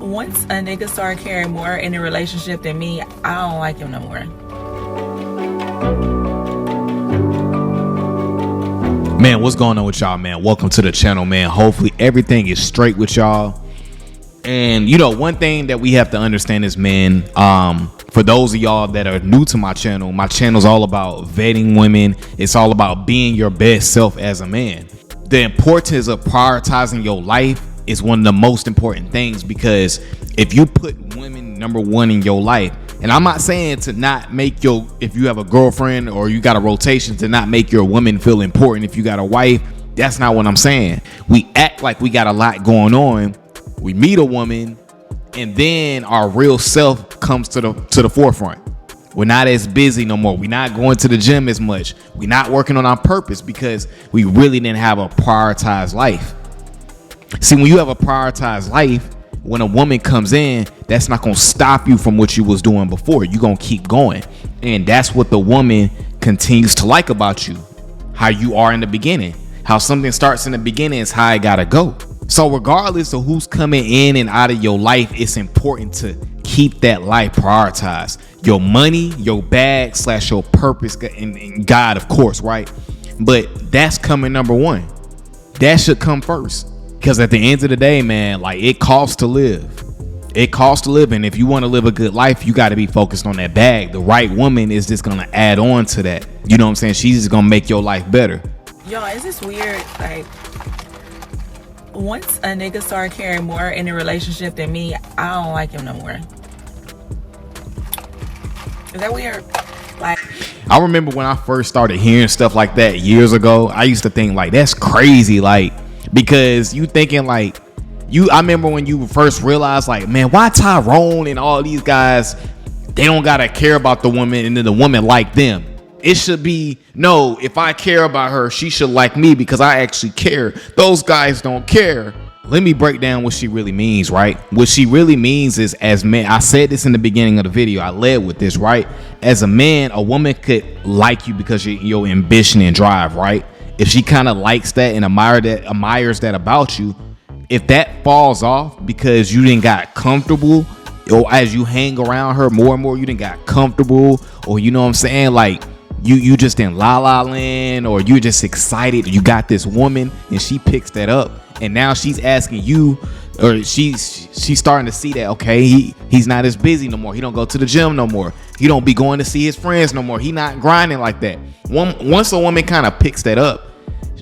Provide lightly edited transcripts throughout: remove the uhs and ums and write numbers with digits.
Once a nigga start caring more in a relationship than me, I don't like him no more. Man, what's going on with y'all, man? Welcome to the channel, man. Hopefully everything is straight with y'all. And you know, one thing that we have to understand is, man, for those of y'all that are new to my channel's all about vetting women. It's all about being your best self as a man. The importance of prioritizing your life is one of the most important things, because if you put women number one in your life, and I'm not saying to not make if you have a girlfriend or you got a rotation, to not make your woman feel important if you got a wife. That's not what I'm saying. We act like we got a lot going on. We meet a woman and then our real self comes to the forefront. We're not as busy no more. We're not going to the gym as much. We're not working on our purpose because we really didn't have a prioritized life. See, when you have a prioritized life, when a woman comes in, that's not going to stop you from what you was doing before. You're going to keep going. And that's what the woman continues to like about you. How you are in the beginning. How something starts in the beginning is how it got to go. So regardless of who's coming in and out of your life, it's important to keep that life prioritized. Your money, your bag / your purpose, and God, of course, right? But that's coming number one. That should come first. Because at the end of the day, man, like, it costs to live. It costs to live. And if you want to live a good life, you got to be focused on that bag. The right woman is just going to add on to that. You know what I'm saying? She's just going to make your life better. Yo, is this weird? Like, once a nigga start caring more in a relationship than me, I don't like him no more. Is that weird? Like, I remember when I first started hearing stuff like that years ago, I used to think like, that's crazy. Like, because you thinking like I remember when you first realized like, man, why Tyrone and all these guys, they don't gotta care about the woman and then the woman like them. It should be, no, if I care about her, she should like me because I actually care. Those guys don't care. Let me break down what she really means, right? What she really means is, as men, I said this in the beginning of the video, I led with this, right? As a man, a woman could like you because your ambition and drive, right? If she kind of likes that and admires that about you, if that falls off because you didn't got comfortable, or as you hang around her more and more, you didn't got comfortable, or you know what I'm saying, like you just in la la land, or you just excited, you got this woman and she picks that up, and now she's asking you, or she's starting to see that, okay, he's not as busy no more. He don't go to the gym no more. He don't be going to see his friends no more. He not grinding like that. Once a woman kind of picks that up,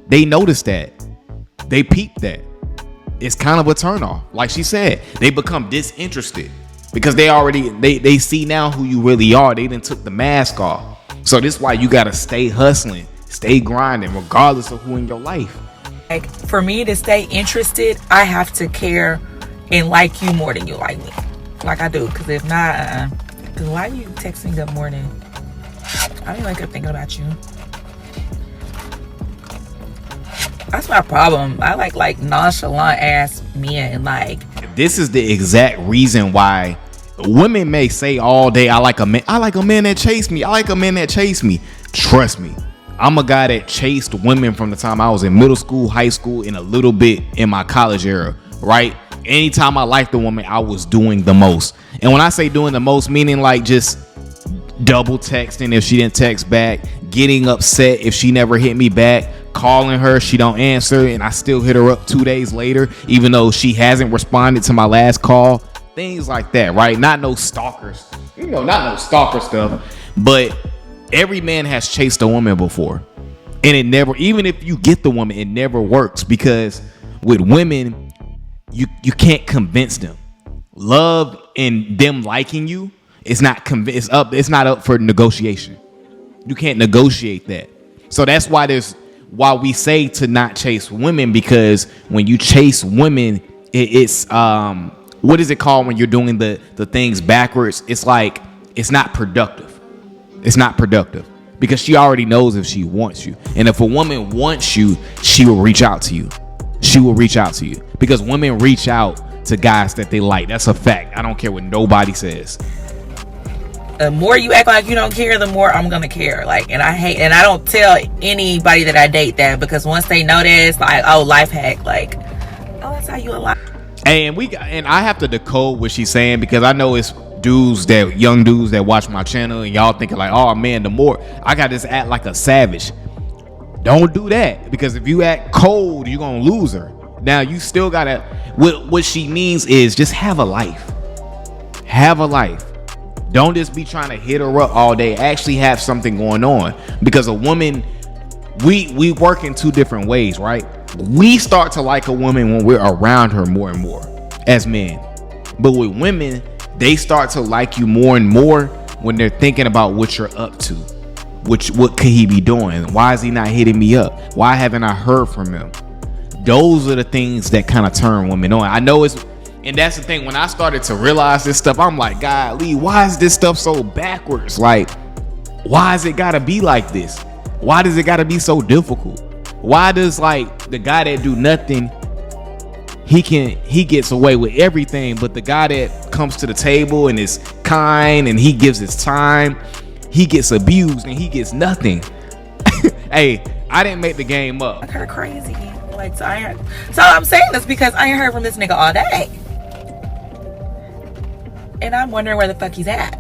they notice that. They peep that. It's kind of a turnoff. Like she said, they become disinterested because they see now who you really are. They done took the mask off. So this is why you gotta stay hustling, stay grinding, regardless of who in your life. Like, for me to stay interested, I have to care and like you more than you like me. Like I do. Because if not, because why you text me good morning? I didn't wake up thinking about you. That's my problem. I like nonchalant ass men. Like, this is the exact reason why women may say all day, I like a man that chased me. I like a man that chased me. Trust me, I'm a guy that chased women from the time I was in middle school, high school, and a little bit in my college era, right? Anytime I liked a woman, I was doing the most. And when I say doing the most, meaning like just double texting if she didn't text back, getting upset if she never hit me back, calling her, she don't answer, and I still hit her up 2 days later, even though she hasn't responded to my last call. Things like that, right? Not no stalkers, not no stalker stuff. But every man has chased a woman before, and it never, even if you get the woman, it never works, because with women, you can't convince them. Love and them liking you, it's not up for negotiation. You can't negotiate that. So that's why we say to not chase women, because when you chase women, it's what is it called when you're doing the things backwards? It's like, it's not productive. It's not productive because she already knows if she wants you. And if a woman wants you, she will reach out to you. She will reach out to you because women reach out to guys that they like. That's a fact. I don't care what nobody says. The more you act like you don't care, the more I'm gonna care. Like, and I don't tell anybody that I date that, because once they know that, it's like, oh, life hack. Like, oh, that's how you alive. And I have to decode what she's saying, because I know it's young dudes that watch my channel, and y'all thinking like, oh man, the more I got this act like a savage. Don't do that, because if you act cold, you're gonna lose her. Now you still gotta, what she means is just have a life. Have a life. Don't just be trying to hit her up all day. Actually have something going on, because a woman, we work in two different ways, right? We start to like a woman when we're around her more and more as men. But with women, they start to like you more and more when they're thinking about what you're up to. What could he be doing? Why is he not hitting me up? Why haven't I heard from him? Those are the things that kind of turn women on. I know and that's the thing. When I started to realize this stuff, I'm like, golly, why is this stuff so backwards? Like, why is it gotta be like this? Why does it gotta be so difficult? Why does, like, the guy that do nothing, he gets away with everything, but the guy that comes to the table and is kind and he gives his time, he gets abused and he gets nothing? Hey, I didn't make the game up. Like, her crazy. Like, so I'm saying this because I ain't heard from this nigga all day, and I'm wondering where the fuck he's at.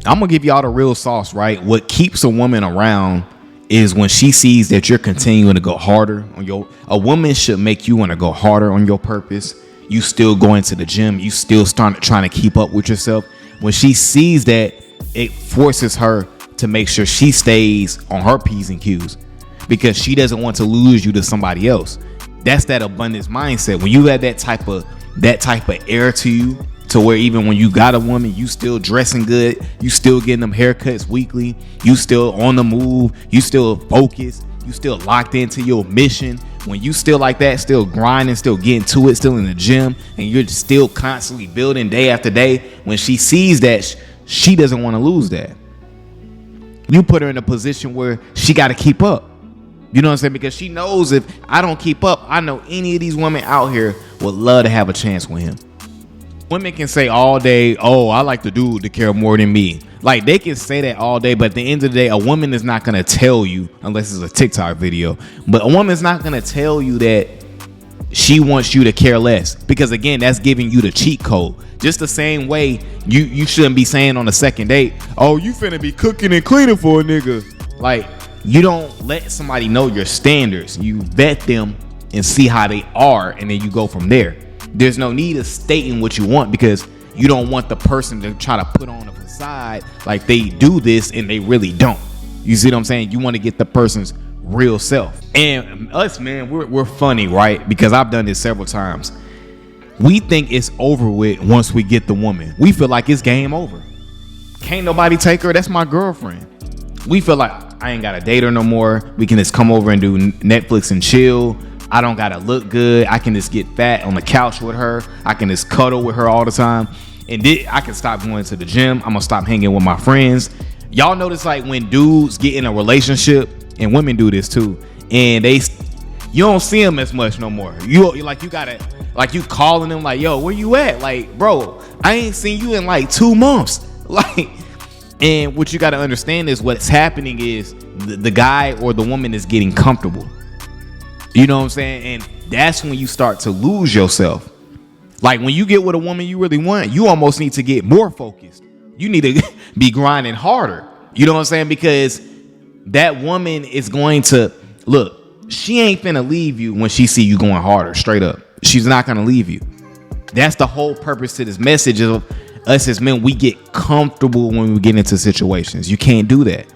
I'm gonna give y'all the real sauce, right? What keeps a woman around is when she sees that you're continuing to go harder on a woman should make you want to go harder on your purpose. You still going to the gym, you still start trying to keep up with yourself. When she sees that, it forces her to make sure she stays on her P's and Q's, because she doesn't want to lose you to somebody else. That's that abundance mindset. When you have that type of air to you, to where even when you got a woman, you still dressing good, you still getting them haircuts weekly, you still on the move, you still focused, you still locked into your mission. When you still like that, still grinding, still getting to it, still in the gym, and you're still constantly building day after day, when she sees that, she doesn't want to lose that. You put her in a position where she got to keep up. You know what I'm saying? Because she knows if I don't keep up, I know any of these women out here would love to have a chance with him. Women can say all day, oh, I like the dude to care more than me. Like, they can say that all day, but at the end of the day, a woman is not going to tell you, unless it's a TikTok video, but a woman's not going to tell you that she wants you to care less, because again, that's giving you the cheat code. Just the same way you shouldn't be saying on the second date, oh, you finna be cooking and cleaning for a nigga. Like, you don't let somebody know your standards. You vet them and see how they are, and then you go from there. There's no need of stating what you want, because you don't want the person to try to put on a facade like they do this and they really don't. You see what I'm saying? You want to get the person's real self. And us, man, we're funny, right? Because I've done this several times. We think it's over with once we get the woman. We feel like it's game over. Can't nobody take her. That's my girlfriend. We feel like I ain't gotta date her no more. We can just come over and do Netflix and chill. I don't gotta look good. I can just get fat on the couch with her. I can just cuddle with her all the time. And I can stop going to the gym. I'm gonna stop hanging with my friends. Y'all notice, like, when dudes get in a relationship, and women do this too, and you don't see them as much no more. You gotta, like, you calling them like, yo, where you at? Like, bro, I ain't seen you in like 2 months. Like, and what you gotta understand is what's happening is the guy or the woman is getting comfortable. You know what I'm saying? And that's when you start to lose yourself. Like, when you get with a woman you really want, you almost need to get more focused. You need to be grinding harder. You know what I'm saying? Because that woman is going to, look, she ain't finna leave you when she see you going harder, straight up. She's not gonna leave you. That's the whole purpose to this message of us as men. We get comfortable when we get into situations. You can't do that.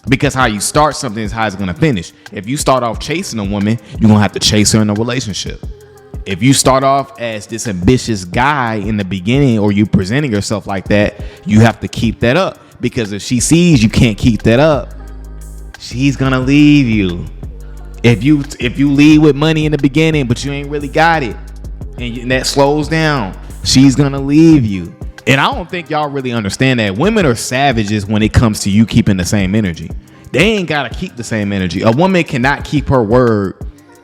Because how you start something is how it's gonna finish. If you start off chasing a woman, you're gonna have to chase her in a relationship. If you start off as this ambitious guy in the beginning, or you presenting yourself like that, you have to keep that up. Because if she sees you can't keep that up, she's gonna leave you. If you lead with money in the beginning, but you ain't really got it, and that slows down, she's gonna leave you. And I don't think y'all really understand that. Women are savages when it comes to you keeping the same energy. They ain't gotta keep the same energy. A woman cannot keep her word,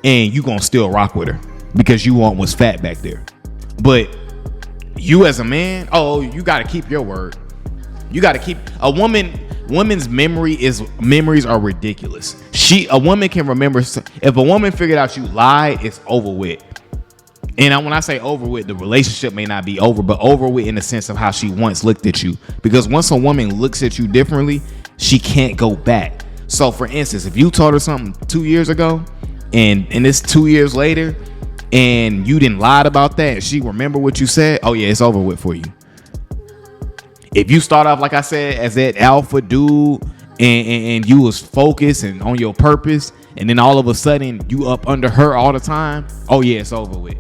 and you gonna still rock with her because you want what's fat back there. But you as a man, oh, you gotta keep your word. You gotta keep a woman. women's memories are ridiculous. A woman can remember. If a woman figured out you lied, it's over with. And when I say over with, the relationship may not be over, but over with in the sense of how she once looked at you. Because once a woman looks at you differently, she can't go back. So for instance, if you told her something 2 years ago and it's 2 years later and you didn't lie about that and she remember what you said, oh yeah, it's over with for you. If you start off, like I said, as that alpha dude and you was focused and on your purpose, and then all of a sudden you up under her all the time, oh yeah, it's over with.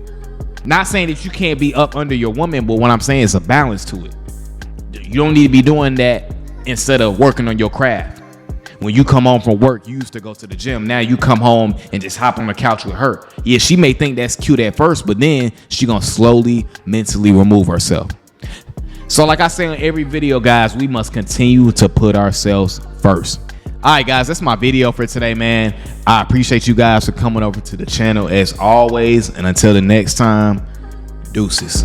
Not saying that you can't be up under your woman, but what I'm saying is a balance to it. You don't need to be doing that instead of working on your craft. When you come home from work, you used to go to the gym. Now you come home and just hop on the couch with her. Yeah, she may think that's cute at first, but then she gonna slowly mentally remove herself. So like I say on every video, guys, we must continue to put ourselves first. All right, guys, that's my video for today, man. I appreciate you guys for coming over to the channel as always. And until the next time, deuces.